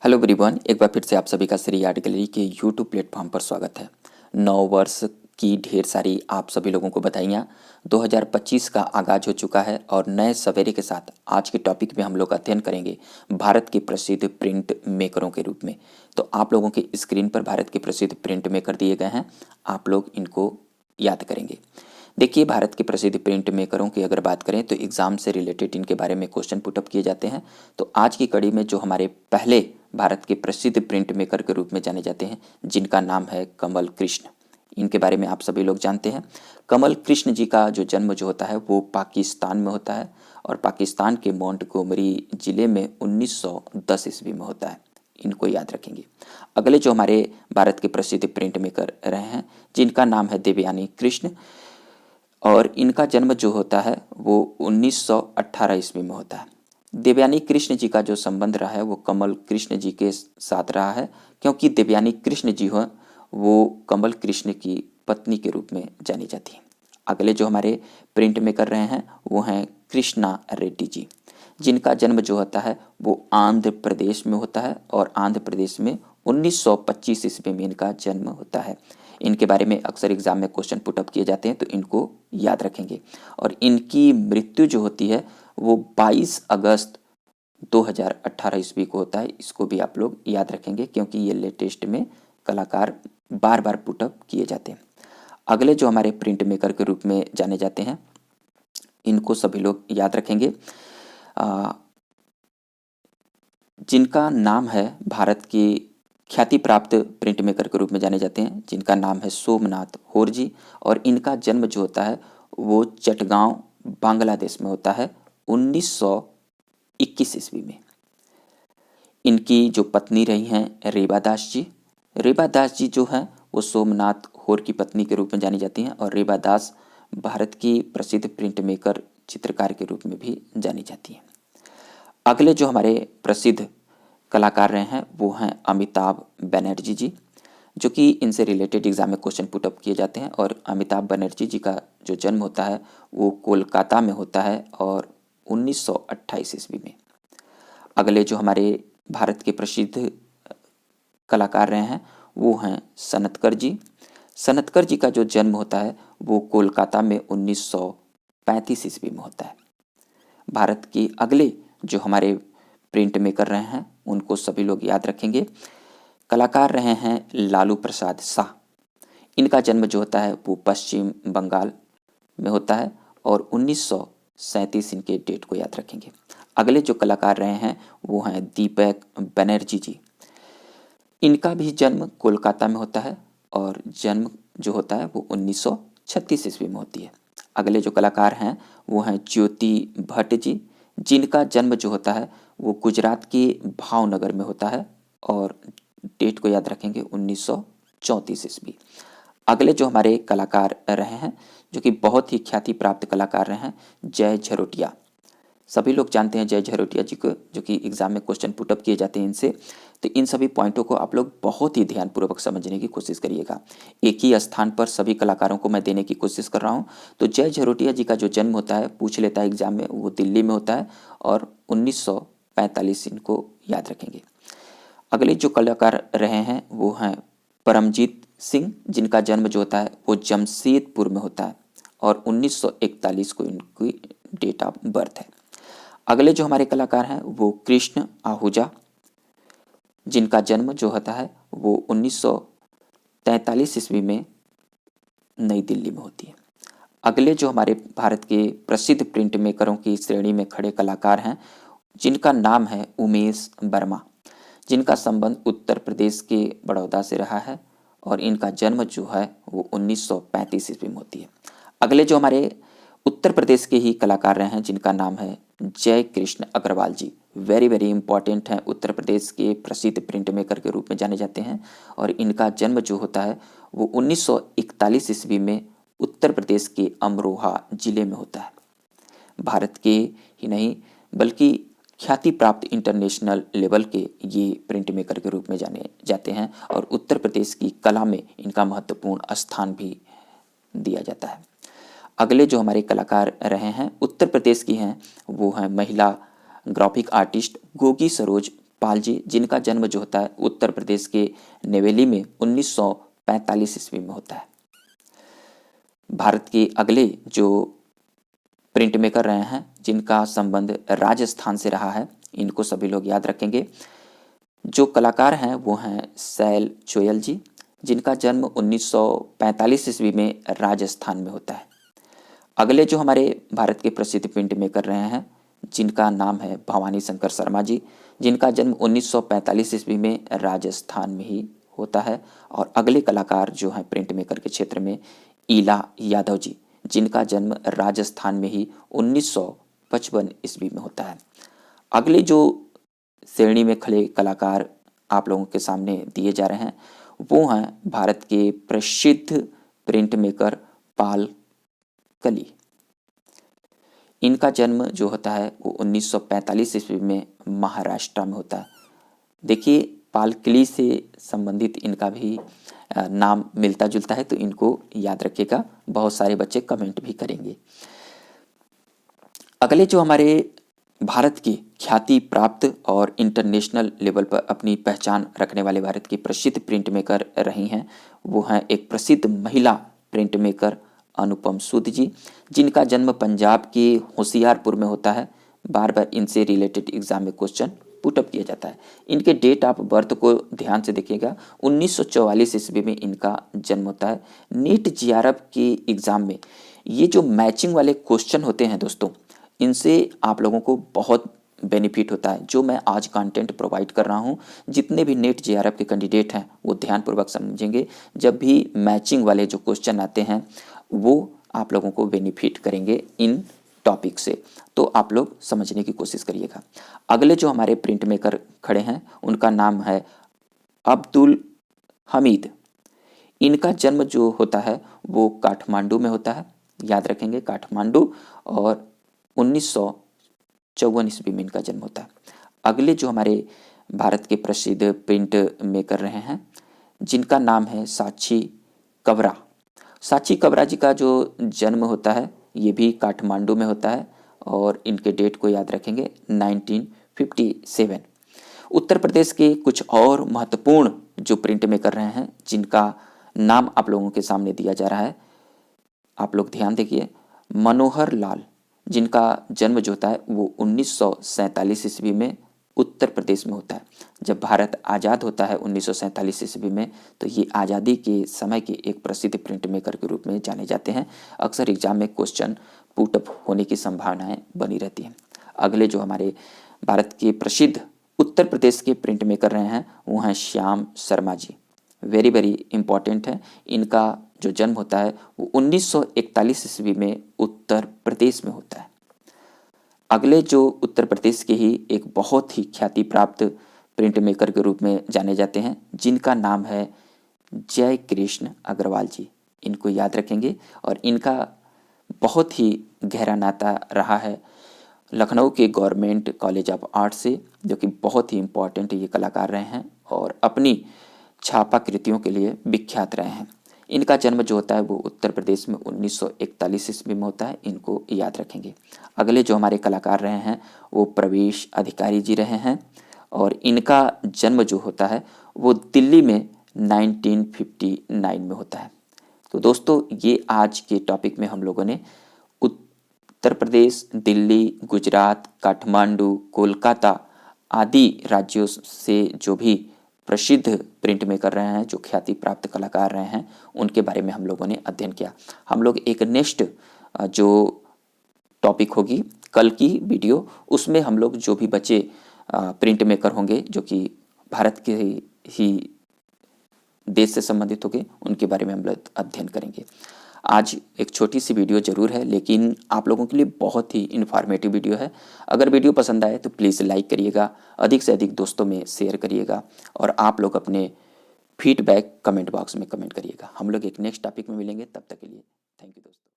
Hello everyone, एक बार फिर से आप सभी का श्री आर्ट गैलरी के यूट्यूब प्लेटफॉर्म पर स्वागत है। नव वर्ष की ढेर सारी आप सभी लोगों को बधाइयाँ। 2025 का आगाज हो चुका है और नए सवेरे के साथ आज के टॉपिक में हम लोग अध्ययन करेंगे भारत के प्रसिद्ध प्रिंट मेकरों के रूप में। तो आप लोगों के स्क्रीन पर भारत के प्रसिद्ध प्रिंट मेकर दिए गए हैं, आप लोग इनको याद करेंगे। देखिए, भारत के प्रसिद्ध प्रिंट मेकरों की अगर बात करें तो एग्जाम से रिलेटेड इनके बारे में क्वेश्चन पुटअप किए जाते हैं। तो आज की कड़ी में जो हमारे पहले भारत के प्रसिद्ध प्रिंट मेकर के रूप में जाने जाते हैं, जिनका नाम है कमल कृष्ण, इनके बारे में आप सभी लोग जानते हैं। कमल कृष्ण जी का जो जन्म जो होता है वो पाकिस्तान में होता है और पाकिस्तान के मोंटगोमरी जिले में 1910 ईस्वी में होता है। इनको याद रखेंगे। अगले जो हमारे भारत के प्रसिद्ध प्रिंट मेकर रहे हैं, जिनका नाम है देवयानी कृष्ण, और इनका जन्म जो होता है वो 1918 ईस्वी में होता है। देवयानी कृष्ण जी का जो संबंध रहा है वो कमल कृष्ण जी के साथ रहा है, क्योंकि देवयानी कृष्ण जी हो वो कमल कृष्ण की पत्नी के रूप में जानी जाती है। अगले जो हमारे प्रिंट में कर रहे हैं वो हैं कृष्णा रेड्डी जी, जिनका जन्म जो होता है वो आंध्र प्रदेश में होता है और आंध्र प्रदेश में 1925 ईस्वी में इनका जन्म होता है। इनके बारे में अक्सर एग्जाम में क्वेश्चन पुटअप किए जाते हैं, तो इनको याद रखेंगे। और इनकी मृत्यु जो होती है वो 22 अगस्त 2018 ईस्वी को होता है। इसको भी आप लोग याद रखेंगे, क्योंकि ये लेटेस्ट में कलाकार बार बार पुटअप किए जाते हैं। अगले जो हमारे प्रिंट मेकर के रूप में जाने जाते हैं, इनको सभी लोग याद रखेंगे, जिनका नाम है भारत की ख्याति प्राप्त प्रिंट मेकर के रूप में जाने जाते हैं, जिनका नाम है सोमनाथ होर जी। और इनका जन्म जो होता है वो चटगांव बांग्लादेश में होता है 1921 ईस्वी में। इनकी जो पत्नी रही हैं रेबा दास जी। रेबा दास जी जो हैं वो सोमनाथ होर की पत्नी के रूप में जानी जाती हैं, और रेबा दास भारत की प्रसिद्ध प्रिंट मेकर चित्रकार के रूप में भी जानी जाती हैं। अगले जो हमारे प्रसिद्ध कलाकार रहे हैं वो हैं अमिताभ बनर्जी जी, जो कि इनसे रिलेटेड एग्जाम में क्वेश्चन पुटअप किए जाते हैं। और अमिताभ बनर्जी जी का जो जन्म होता है वो कोलकाता में होता है और 1928 ईस्वी में। अगले जो हमारे भारत के प्रसिद्ध कलाकार रहे हैं वो हैं सनतकर जी। सनतकर जी का जो जन्म होता है वो कोलकाता में 1935 ईस्वी में होता है। भारत के अगले जो हमारे प्रिंट मेकर रहे हैं उनको सभी लोग याद रखेंगे। कलाकार रहे हैं लालू प्रसाद शाह। इनका जन्म जो होता है वो पश्चिम बंगाल में होता है और 1937 इनके डेट को याद रखेंगे। अगले जो कलाकार रहे हैं वो हैं दीपक बनर्जी जी। इनका भी जन्म कोलकाता में होता है और जन्म जो होता है वो 1936 ईस्वी में होती है। अगले जो कलाकार हैं वो हैं ज्योति भट्ट जी, जिनका जन्म जो होता है वो गुजरात के भावनगर में होता है और डेट को याद रखेंगे 1934 ईस्वी। अगले जो हमारे कलाकार रहे हैं, जो कि बहुत ही ख्याति प्राप्त कलाकार रहे हैं, जय झरोटिया। सभी लोग जानते हैं जय झरोटिया जी को, जो कि एग्जाम में क्वेश्चन पुटअप किए जाते हैं इनसे। तो इन सभी पॉइंटों को आप लोग बहुत ही ध्यानपूर्वक समझने की कोशिश करिएगा। एक ही स्थान पर सभी कलाकारों को मैं देने की कोशिश कर रहा हूँ। तो जय झरोटिया जी का जो जन्म होता है, पूछ लेता है एग्जाम में, वो दिल्ली में होता है और 1945 इनको याद रखेंगे। अगले जो कलाकार रहे हैं वो हैं परमजीत सिंह, जिनका जन्म जो होता है वो जमशेदपुर में होता है और 1941 को इनकी डेट ऑफ बर्थ है। अगले जो हमारे कलाकार हैं वो कृष्ण आहूजा, जिनका जन्म जो होता है वो 1943 ईस्वी में नई दिल्ली में होती है। अगले जो हमारे भारत के प्रसिद्ध प्रिंट मेकरों की श्रेणी में खड़े कलाकार हैं, जिनका नाम है उमेश वर्मा, जिनका संबंध उत्तर प्रदेश के बड़ौदा से रहा है और इनका जन्म जो है वो 1935 ईस्वी में होती है। अगले जो हमारे उत्तर प्रदेश के ही कलाकार रहे हैं, जिनका नाम है जय कृष्ण अग्रवाल जी। वेरी वेरी इंपॉर्टेंट हैं, उत्तर प्रदेश के प्रसिद्ध प्रिंट मेकर के रूप में जाने जाते हैं और इनका जन्म जो होता है वो 1941 ईस्वी में उत्तर प्रदेश के अमरोहा जिले में होता है। भारत के ही नहीं बल्कि ख्याति प्राप्त इंटरनेशनल लेवल के ये प्रिंट मेकर के रूप में जाने जाते हैं और उत्तर प्रदेश की कला में इनका महत्वपूर्ण स्थान भी दिया जाता है। अगले जो हमारे कलाकार रहे हैं उत्तर प्रदेश की हैं, वो हैं महिला ग्राफिक आर्टिस्ट गोगी सरोज पाल जी, जिनका जन्म जो होता है उत्तर प्रदेश के नेवेली में 1945 ईस्वी में होता है। भारत के अगले जो प्रिंट मेकर रहे हैं जिनका संबंध राजस्थान से रहा है, इनको सभी लोग याद रखेंगे। जो कलाकार हैं वो हैं सैल चोयल जी, जिनका जन्म 1945 ईस्वी में राजस्थान में होता है। अगले जो हमारे भारत के प्रसिद्ध प्रिंट मेकर रहे हैं जिनका नाम है भवानी शंकर शर्मा जी, जिनका जन्म 1945 ईस्वी में राजस्थान में ही होता है। और अगले कलाकार जो हैं प्रिंट मेकर के क्षेत्र में ईला यादव जी, जिनका जन्म राजस्थान में ही 1955 ईस्वी में होता है। अगले जो श्रेणी में खड़े कलाकार आप लोगों के सामने दिए जा रहे हैं वो हैं भारत के प्रसिद्ध प्रिंट मेकर पाल कली। इनका जन्म जो होता है वो 1945 ईस्वी में महाराष्ट्र में होता है। देखिए पाल कली से संबंधित इनका भी नाम मिलता जुलता है, तो इनको याद रखिएगा, बहुत सारे बच्चे कमेंट भी करेंगे। अगले जो हमारे भारत की ख्याति प्राप्त और इंटरनेशनल लेवल पर अपनी पहचान रखने वाले भारत की प्रसिद्ध प्रिंट मेकर रही हैं वो हैं एक प्रसिद्ध महिला प्रिंट मेकर अनुपम सूद जी, जिनका जन्म पंजाब के होशियारपुर में होता है। बार बार इनसे रिलेटेड एग्जाम में क्वेश्चन पुटअप किया जाता है। इनके डेट ऑफ बर्थ को ध्यान से देखिएगा, 1944 ईस्वी में इनका जन्म होता है। नीट जेआरएफ के एग्जाम में ये जो मैचिंग वाले क्वेश्चन होते हैं दोस्तों, इनसे आप लोगों को बहुत बेनिफिट होता है। जो मैं आज कंटेंट प्रोवाइड कर रहा हूँ, जितने भी नेट जेआरएफ के कैंडिडेट हैं वो ध्यानपूर्वक समझेंगे। जब भी मैचिंग वाले जो क्वेश्चन आते हैं वो आप लोगों को बेनिफिट करेंगे इन टॉपिक से, तो आप लोग समझने की कोशिश करिएगा। अगले जो हमारे प्रिंट मेकर खड़े हैं उनका नाम है अब्दुल हमीद। इनका जन्म जो होता है वो काठमांडू में होता है, याद रखेंगे काठमांडू, और 1954 ईस्वी में इनका जन्म होता है। अगले जो हमारे भारत के प्रसिद्ध प्रिंट मेकर रहे हैं जिनका नाम है साक्षी कबरा। साक्षी कबरा जी का जो जन्म होता है ये भी काठमांडू में होता है और इनके डेट को याद रखेंगे 1957। उत्तर प्रदेश के कुछ और महत्वपूर्ण जो प्रिंट मेकर रहे हैं जिनका नाम आप लोगों के सामने दिया जा रहा है, आप लोग ध्यान देखिए। मनोहर लाल, जिनका जन्म जो होता है वो 1947 ईस्वी में उत्तर प्रदेश में होता है। जब भारत आज़ाद होता है 1947 ईस्वी में, तो ये आज़ादी के समय के एक प्रसिद्ध प्रिंट मेकर के रूप में जाने जाते हैं। अक्सर एग्जाम में क्वेश्चन पुटअप होने की संभावनाएं बनी रहती हैं। अगले जो हमारे भारत के प्रसिद्ध उत्तर प्रदेश के प्रिंट मेकर रहे हैं वो हैं Shyam Sharma ji. Very very important है। इनका जो जन्म होता है वो 1941 ईस्वी में उत्तर प्रदेश में होता है। अगले जो उत्तर प्रदेश के ही एक बहुत ही ख्याति प्राप्त प्रिंट मेकर के रूप में जाने जाते हैं जिनका नाम है जय कृष्ण अग्रवाल जी, इनको याद रखेंगे। और इनका बहुत ही गहरा नाता रहा है लखनऊ के गवर्नमेंट कॉलेज ऑफ आर्ट से, जो कि बहुत ही इम्पोर्टेंट ये कलाकार रहे हैं और अपनी छापा कृतियों के लिए विख्यात रहे हैं। इनका जन्म जो होता है वो उत्तर प्रदेश में 1941 ईस्वी में होता है, इनको याद रखेंगे। अगले जो हमारे कलाकार रहे हैं वो प्रवेश अधिकारी जी रहे हैं और इनका जन्म जो होता है वो दिल्ली में 1959 में होता है। तो दोस्तों ये आज के टॉपिक में हम लोगों ने उत्तर प्रदेश, दिल्ली, गुजरात, काठमांडू, कोलकाता आदि राज्यों से जो भी प्रसिद्ध प्रिंट मेकर रहे हैं, जो ख्याति प्राप्त कलाकार रहे हैं, उनके बारे में हम लोगों ने अध्ययन किया। हम लोग एक नेक्स्ट जो टॉपिक होगी कल की वीडियो, उसमें हम लोग जो भी बच्चे प्रिंट मेकर होंगे जो कि भारत के ही देश से संबंधित होंगे, उनके बारे में हम लोग अध्ययन करेंगे। आज एक छोटी सी वीडियो ज़रूर है लेकिन आप लोगों के लिए बहुत ही इन्फॉर्मेटिव वीडियो है। अगर वीडियो पसंद आए तो प्लीज़ लाइक करिएगा, अधिक से अधिक दोस्तों में शेयर करिएगा और आप लोग अपने फीडबैक कमेंट बॉक्स में कमेंट करिएगा। हम लोग एक नेक्स्ट टॉपिक में मिलेंगे, तब तक के लिए थैंक यू दोस्तों।